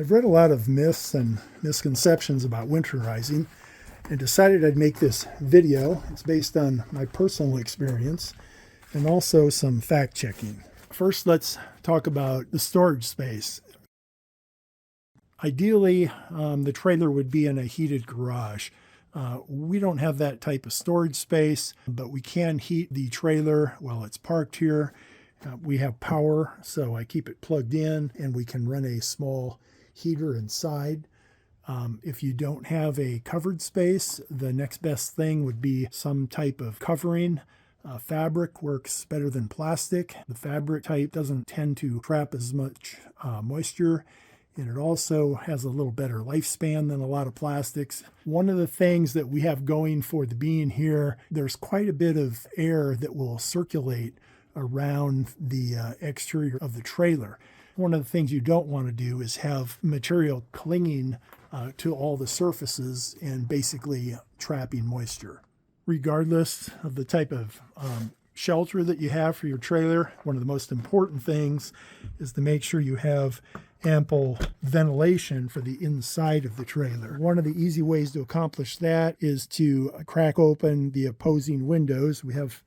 I've read a lot of myths and misconceptions about winterizing and decided I'd make this video. It's based on my personal experience and also some fact checking. First, let's talk about the storage space. Ideally, the trailer would be in a heated garage. We don't have that type of storage space, but we can heat the trailer while it's parked here. We have power, so I keep it plugged in, and we can run a small heater inside. If you don't have a covered space, the next best thing would be some type of covering. Fabric works better than plastic. The fabric type doesn't tend to trap as much moisture, and it also has a little better lifespan than a lot of plastics. One of the things that we have going for the bean here, there's quite a bit of air that will circulate around the exterior of the trailer. One of the things you don't want to do is have material clinging to all the surfaces and basically trapping moisture. Regardless of the type of shelter that you have for your trailer, one of the most important things is to make sure you have ample ventilation for the inside of the trailer. One of the easy ways to accomplish that is to crack open the opposing windows. We have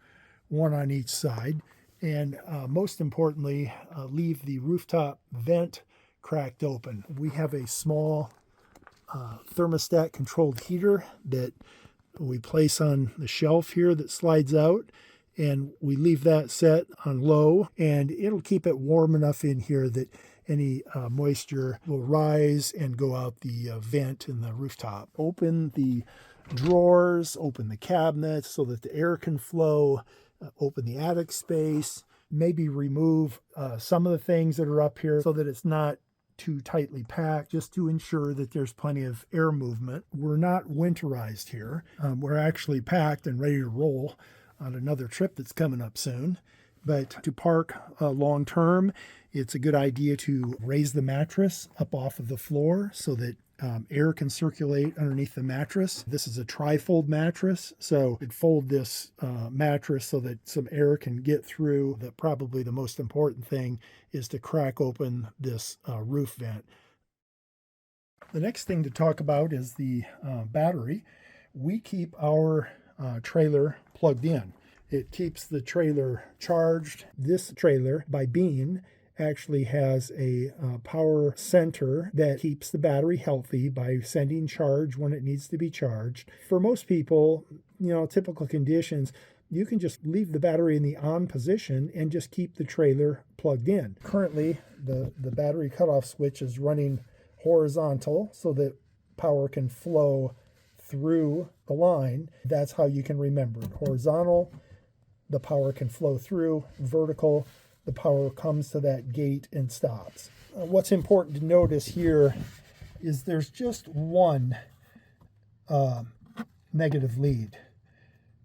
one on each side. And most importantly, leave the rooftop vent cracked open. We have a small thermostat controlled heater that we place on the shelf here that slides out, and we leave that set on low, and it'll keep it warm enough in here that any moisture will rise and go out the vent in the rooftop. Open the drawers, open the cabinets so that the air can flow. Open the attic space, maybe remove some of the things that are up here so that it's not too tightly packed, just to ensure that there's plenty of air movement. We're not winterized here. We're actually packed and ready to roll on another trip that's coming up soon. But to park long term, it's a good idea to raise the mattress up off of the floor so that air can circulate underneath the mattress. This is a tri-fold mattress, so you'd fold this mattress so that some air can get through. Probably the most important thing is to crack open this roof vent. The next thing to talk about is the battery. We keep our trailer plugged in. It keeps the trailer charged. This trailer, by Bean, actually has a power center that keeps the battery healthy by sending charge when it needs to be charged. For most people, typical conditions, you can just leave the battery in the on position and just keep the trailer plugged in. Currently, the battery cutoff switch is running horizontal so that power can flow through the line. That's how you can remember it. Horizontal, the power can flow through. Vertical, the power comes to that gate and stops. What's important to notice here is there's just one negative lead.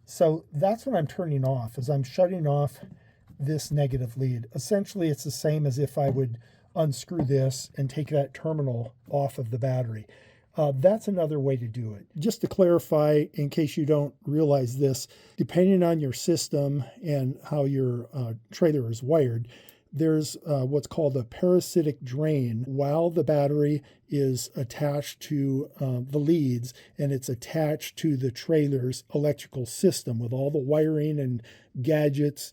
So that's what I'm turning off, is I'm shutting off this negative lead. Essentially, it's the same as if I would unscrew this and take that terminal off of the battery. That's another way to do it. Just to clarify, in case you don't realize this, depending on your system and how your trailer is wired, there's what's called a parasitic drain while the battery is attached to the leads, and it's attached to the trailer's electrical system with all the wiring and gadgets.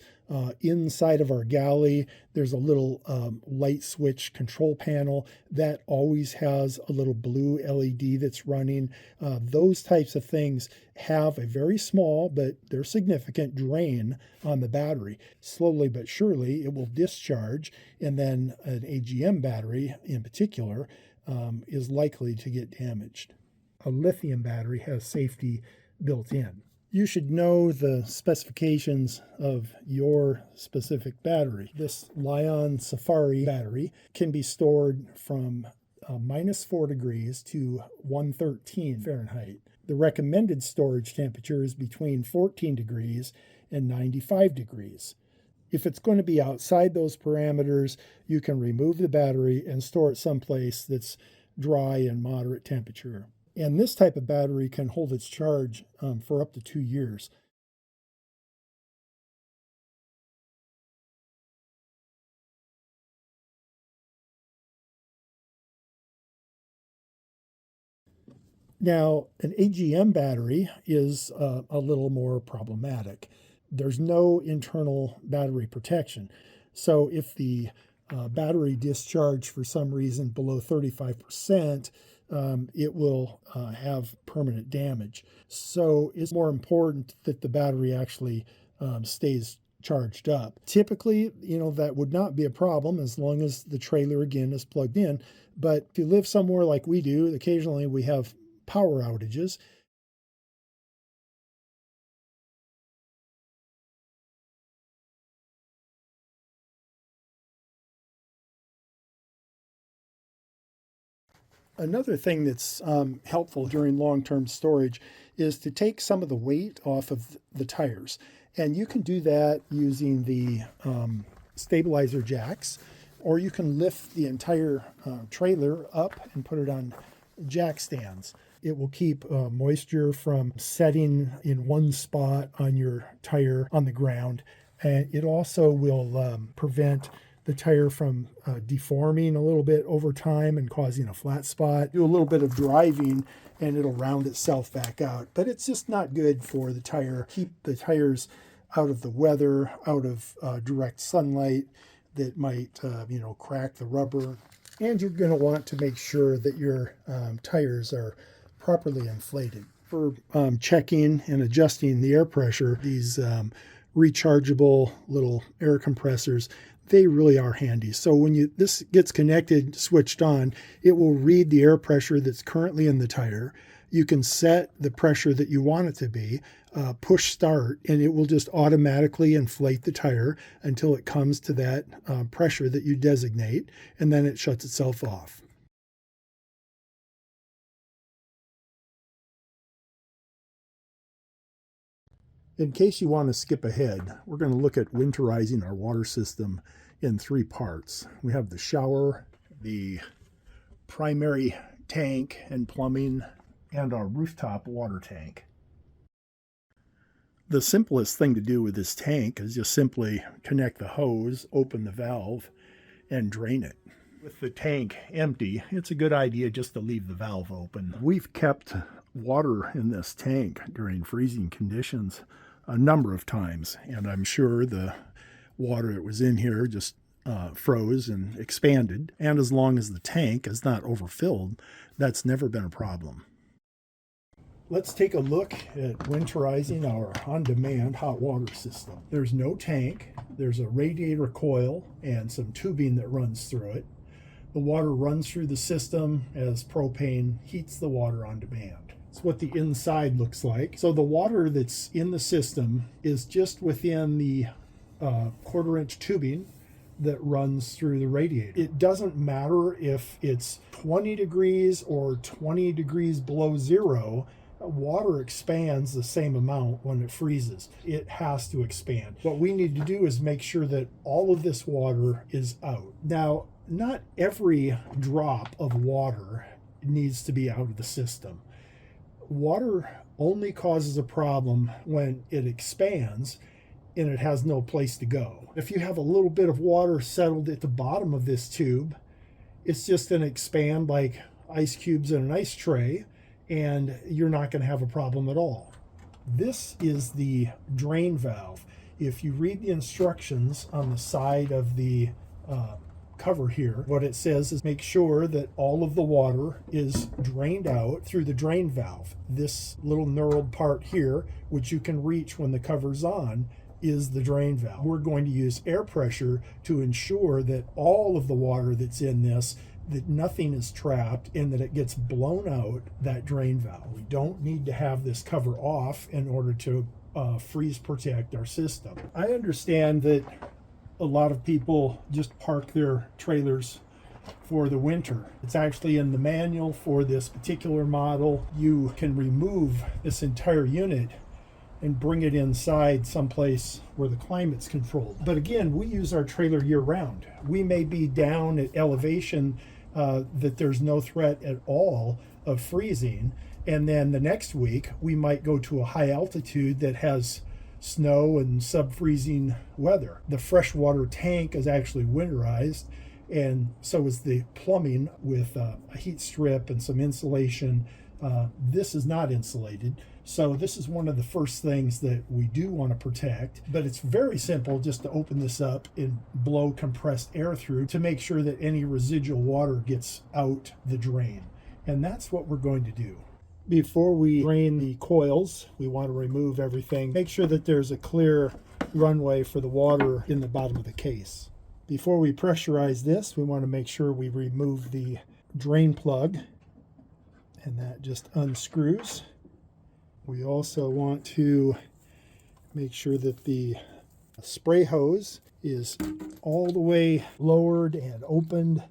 Inside of our galley, there's a little light switch control panel that always has a little blue LED that's running. Those types of things have a very small, but they're significant drain on the battery. Slowly but surely, it will discharge, and then an AGM battery in particular is likely to get damaged. A lithium battery has safety built in. You should know the specifications of your specific battery. This Lion Safari battery can be stored from -4 degrees to 113 Fahrenheit. The recommended storage temperature is between 14 degrees and 95 degrees. If it's going to be outside those parameters, you can remove the battery and store it someplace that's dry and moderate temperature. And this type of battery can hold its charge for up to 2 years. Now, an AGM battery is a little more problematic. There's no internal battery protection. So if the battery discharge for some reason below 35%, it will have permanent damage. So it's more important that the battery actually stays charged up. Typically, that would not be a problem as long as the trailer again is plugged in. But if you live somewhere like we do, occasionally we have power outages. Another thing that's helpful during long-term storage is to take some of the weight off of the tires. And you can do that using the stabilizer jacks, or you can lift the entire trailer up and put it on jack stands. It will keep moisture from setting in one spot on your tire on the ground. And it also will prevent the tire from deforming a little bit over time and causing a flat spot. Do a little bit of driving and it'll round itself back out. But it's just not good for the tire. Keep the tires out of the weather, out of direct sunlight that might, crack the rubber. And you're going to want to make sure that your tires are properly inflated. For checking and adjusting the air pressure, these rechargeable little air compressors, they really are handy. So when this gets connected, switched on, it will read the air pressure that's currently in the tire. You can set the pressure that you want it to be, push start, and it will just automatically inflate the tire until it comes to that pressure that you designate, and then it shuts itself off. In case you want to skip ahead, we're going to look at winterizing our water system in three parts. We have the shower, the primary tank and plumbing, and our rooftop water tank. The simplest thing to do with this tank is just simply connect the hose, open the valve, and drain it. With the tank empty, it's a good idea just to leave the valve open. We've kept water in this tank during freezing conditions a number of times, and I'm sure the water that was in here just froze and expanded. And as long as the tank is not overfilled, that's never been a problem. Let's take a look at winterizing our on-demand hot water system. There's no tank, there's a radiator coil and some tubing that runs through it. The water runs through the system as propane heats the water on demand. It's what the inside looks like. So the water that's in the system is just within the quarter-inch tubing that runs through the radiator. It doesn't matter if it's 20 degrees or 20 degrees below zero, water expands the same amount when it freezes. It has to expand. What we need to do is make sure that all of this water is out. Now, not every drop of water needs to be out of the system. Water only causes a problem when it expands and it has no place to go. If you have a little bit of water settled at the bottom of this tube, it's just going to expand like ice cubes in an ice tray, and you're not going to have a problem at all. This is the drain valve. If you read the instructions on the side of the cover here, what it says is make sure that all of the water is drained out through the drain valve. This little knurled part here, which you can reach when the cover's on, is the drain valve. We're going to use air pressure to ensure that all of the water that's in this, that nothing is trapped and that it gets blown out that drain valve. We don't need to have this cover off in order to freeze protect our system. I understand that a lot of people just park their trailers for the winter. It's actually in the manual for this particular model. You can remove this entire unit and bring it inside someplace where the climate's controlled. But again, we use our trailer year round. We may be down at elevation that there's no threat at all of freezing, and then the next week we might go to a high altitude that has snow and sub-freezing weather. The freshwater tank is actually winterized, and so is the plumbing with a heat strip and some insulation This is not insulated. So this is one of the first things that we do want to protect, but it's very simple just to open this up and blow compressed air through to make sure that any residual water gets out the drain. And that's what we're going to do. Before we drain the coils, we want to remove everything. Make sure that there's a clear runway for the water in the bottom of the case. Before we pressurize this, we want to make sure we remove the drain plug, and that just unscrews. We also want to make sure that the spray hose is all the way lowered and opened.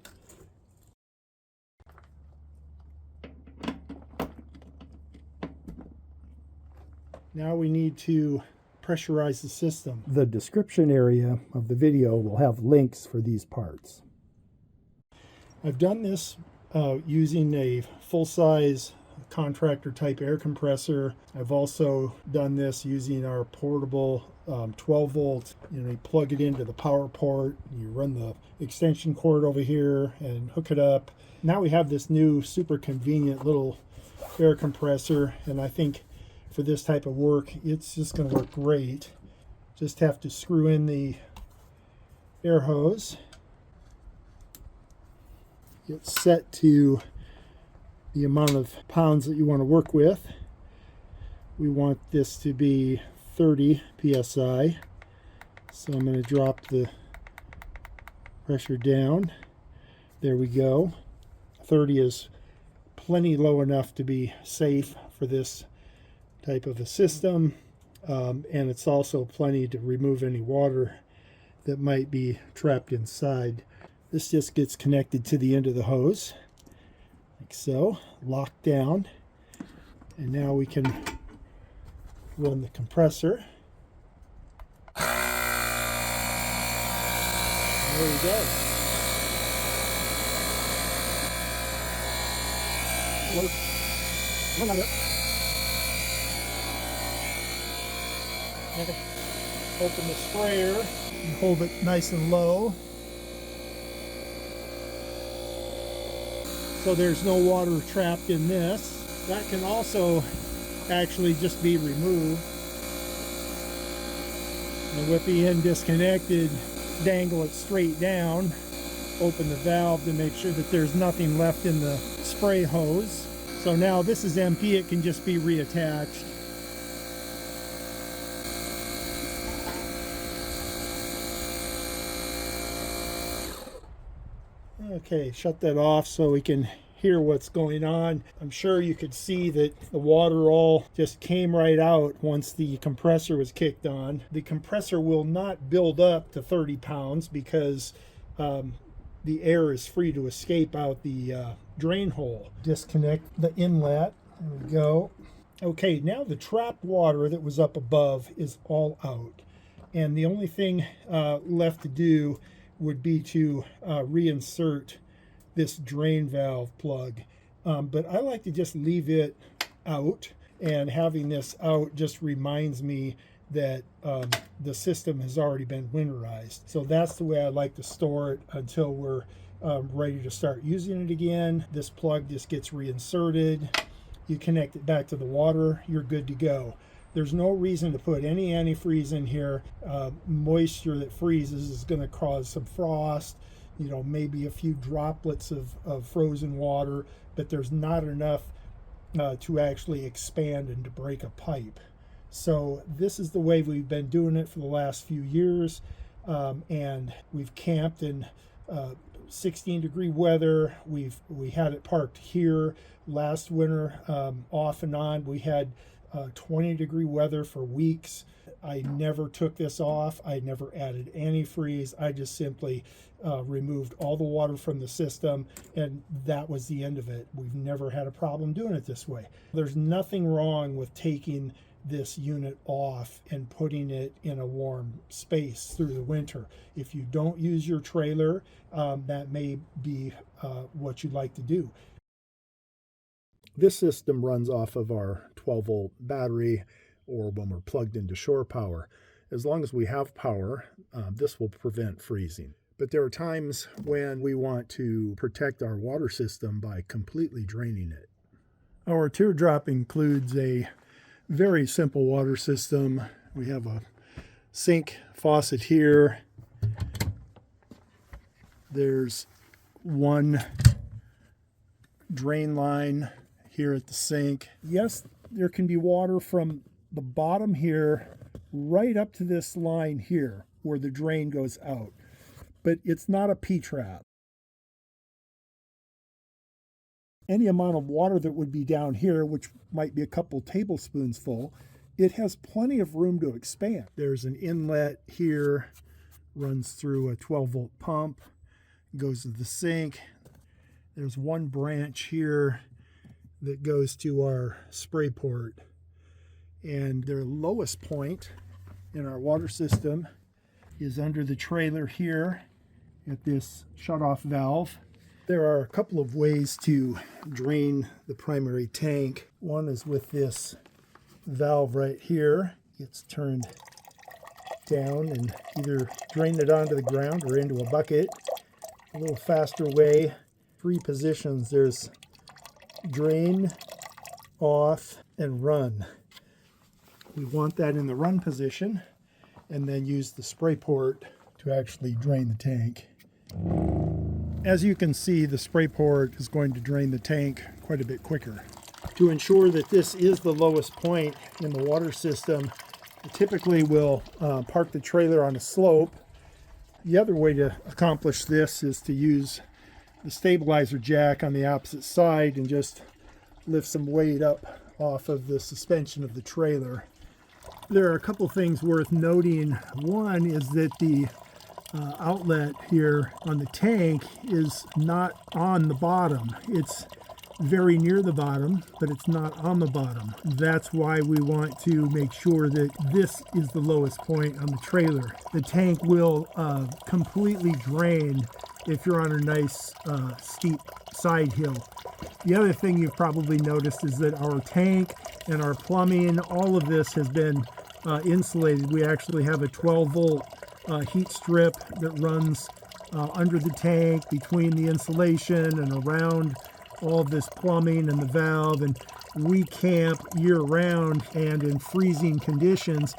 Now we need to pressurize the system. The description area of the video will have links for these parts. I've done this using a full-size contractor type air compressor. I've also done this using our portable 12 volt. You plug it into the power port, you run the extension cord over here and hook it up. Now we have this new super convenient little air compressor, and I think for this type of work it's just going to work great. Just have to screw in the air hose. It's set to the amount of pounds that you want to work with. We want this to be 30 psi. So I'm going to drop the pressure down. There we go. 30 is plenty low enough to be safe for this type of a system. And it's also plenty to remove any water that might be trapped inside. This just gets connected to the end of the hose, like so, locked down. And now we can run the compressor. There we go. Open the sprayer and hold it nice and low, so there's no water trapped in this. That can also actually just be removed. And with the end disconnected, dangle it straight down, open the valve to make sure that there's nothing left in the spray hose. So now this is empty, it can just be reattached. Okay, shut that off so we can hear what's going on. I'm sure you could see that the water all just came right out once the compressor was kicked on. The compressor will not build up to 30 pounds because the air is free to escape out the drain hole. Disconnect the inlet. There we go. Okay, now the trapped water that was up above is all out. And the only thing left to do would be to reinsert this drain valve plug. But I like to just leave it out, and having this out just reminds me that the system has already been winterized. So that's the way I like to store it until we're ready to start using it again. This plug just gets reinserted. You connect it back to the water, you're good to go. There's no reason to put any antifreeze in here. Moisture that freezes is going to cause some frost, maybe a few droplets of frozen water, but there's not enough to actually expand and to break a pipe. So this is the way we've been doing it for the last few years, and we've camped in 16-degree weather. We had it parked here last winter, off and on. We had 20-degree weather for weeks. I never took this off. I never added antifreeze. I just simply removed all the water from the system, and that was the end of it. We've never had a problem doing it this way. There's nothing wrong with taking this unit off and putting it in a warm space through the winter. If you don't use your trailer, that may be what you'd like to do. This system runs off of our 12-volt battery, or when we're plugged into shore power. As long as we have power, this will prevent freezing. But there are times when we want to protect our water system by completely draining it. Our teardrop includes a very simple water system. We have a sink faucet here. There's one drain line here at the sink. Yes, there can be water from the bottom here right up to this line here where the drain goes out, but it's not a P-trap. Any amount of water that would be down here, which might be a couple tablespoons full, it has plenty of room to expand. There's an inlet here, runs through a 12-volt pump, goes to the sink. There's one branch here that goes to our spray port. And their lowest point in our water system is under the trailer here at this shutoff valve. There are a couple of ways to drain the primary tank. One is with this valve right here. It's turned down and either drain it onto the ground or into a bucket. A little faster way, 3 positions. There's drain, off, and run. We want that in the run position and then use the spray port to actually drain the tank. As you can see, the spray port is going to drain the tank quite a bit quicker. To ensure that this is the lowest point in the water system, typically we'll park the trailer on a slope. The other way to accomplish this is to use the stabilizer jack on the opposite side and just lift some weight up off of the suspension of the trailer. There are a couple things worth noting. One is that the outlet here on the tank is not on the bottom. It's very near the bottom, but it's not on the bottom. That's why we want to make sure that this is the lowest point on the trailer. The tank will completely drain if you're on a nice steep side hill. The other thing you've probably noticed is that our tank and our plumbing, all of this has been insulated. We actually have a 12-volt heat strip that runs under the tank between the insulation and around all of this plumbing and the valve. And we camp year-round, and in freezing conditions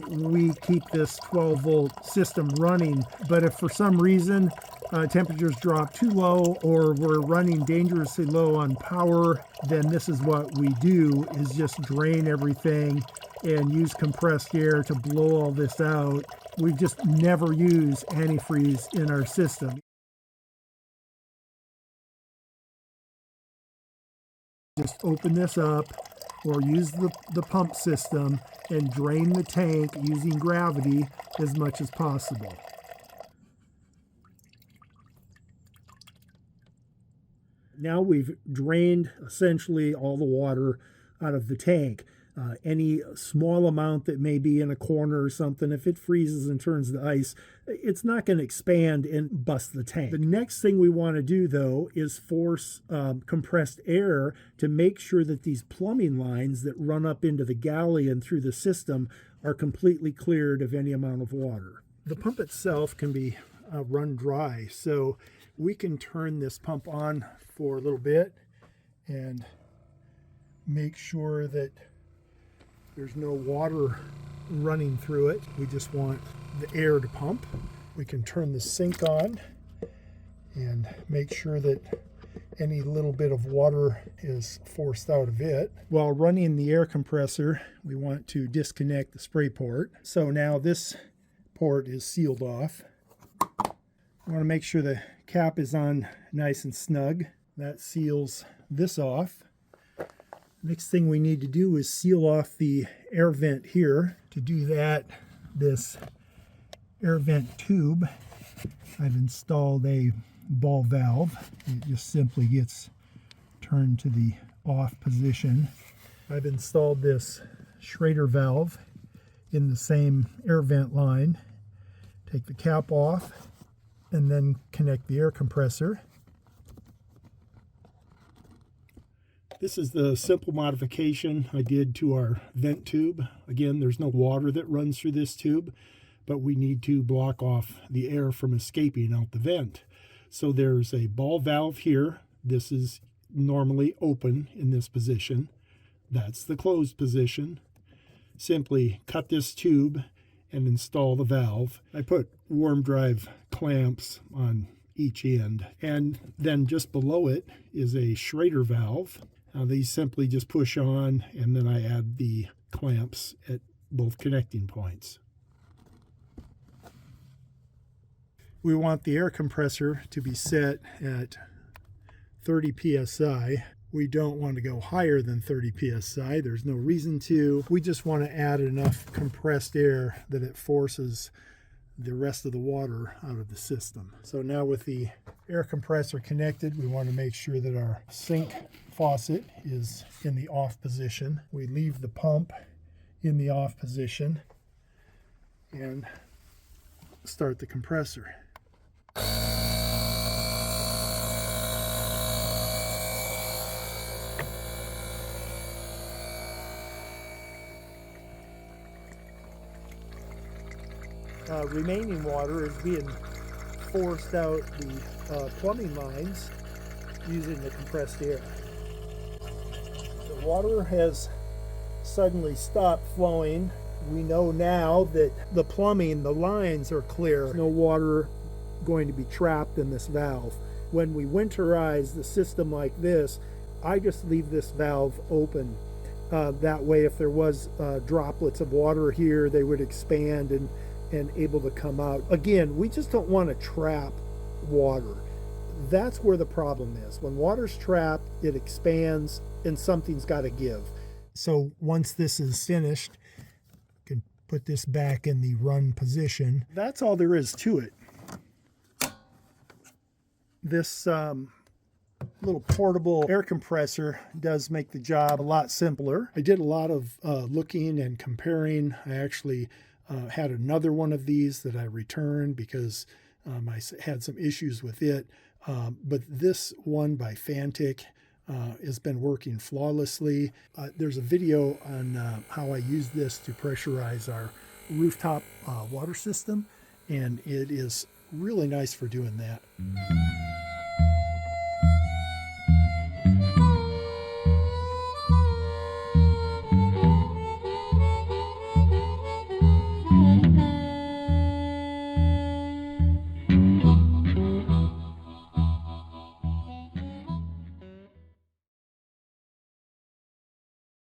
we keep this 12-volt system running. But if for some reason temperatures drop too low or we're running dangerously low on power, then this is what we do, is just drain everything and use compressed air to blow all this out. We just never use antifreeze in our system. Just open this up or use the pump system and drain the tank using gravity as much as possible. Now we've drained essentially all the water out of the tank. Any small amount that may be in a corner or something, if it freezes and turns to ice, it's not going to expand and bust the tank. The next thing we want to do, though, is force compressed air to make sure that these plumbing lines that run up into the galley and through the system are completely cleared of any amount of water. The pump itself can be run dry, so we can turn this pump on for a little bit and make sure that there's no water running through it. We just want the air to pump. We can turn the sink on and make sure that any little bit of water is forced out of it. While running the air compressor, we want to disconnect the spray port. So now this port is sealed off. We want to make sure the cap is on nice and snug. That seals this off. Next thing we need to do is seal off the air vent here. To do that, this air vent tube, I've installed a ball valve. It just simply gets turned to the off position. I've installed this Schrader valve in the same air vent line. Take the cap off and then connect the air compressor. This is the simple modification I did to our vent tube. Again, there's no water that runs through this tube, but we need to block off the air from escaping out the vent. So there's a ball valve here. This is normally open in this position. That's the closed position. Simply cut this tube and install the valve. I put warm drive clamps on each end, and then just below it is a Schrader valve. These simply just push on, and then I add the clamps at both connecting points. We want the air compressor to be set at 30 psi. We don't want to go higher than 30 psi. There's no reason to. We just want to add enough compressed air that it forces the rest of the water out of the system. So now with the air compressor connected, we want to make sure that our sink faucet is in the off position. We leave the pump in the off position and start the compressor. Remaining water is being forced out the plumbing lines using the compressed air. The water has suddenly stopped flowing. We know now that the plumbing, the lines are clear. No water going to be trapped in this valve. When we winterize the system like this, I just leave this valve open. That way, if there was droplets of water here, they would expand and able to come out. Again, we just don't want to trap water. That's where the problem is. When water's trapped, it expands and something's got to give. So once this is finished, you can put this back in the run position. That's all there is to it. This little portable air compressor does make the job a lot simpler. I did a lot of looking and comparing. I actually had another one of these that I returned because I had some issues with it. But this one by Fantic has been working flawlessly. There's a video on how I use this to pressurize our rooftop water system, and it is really nice for doing that.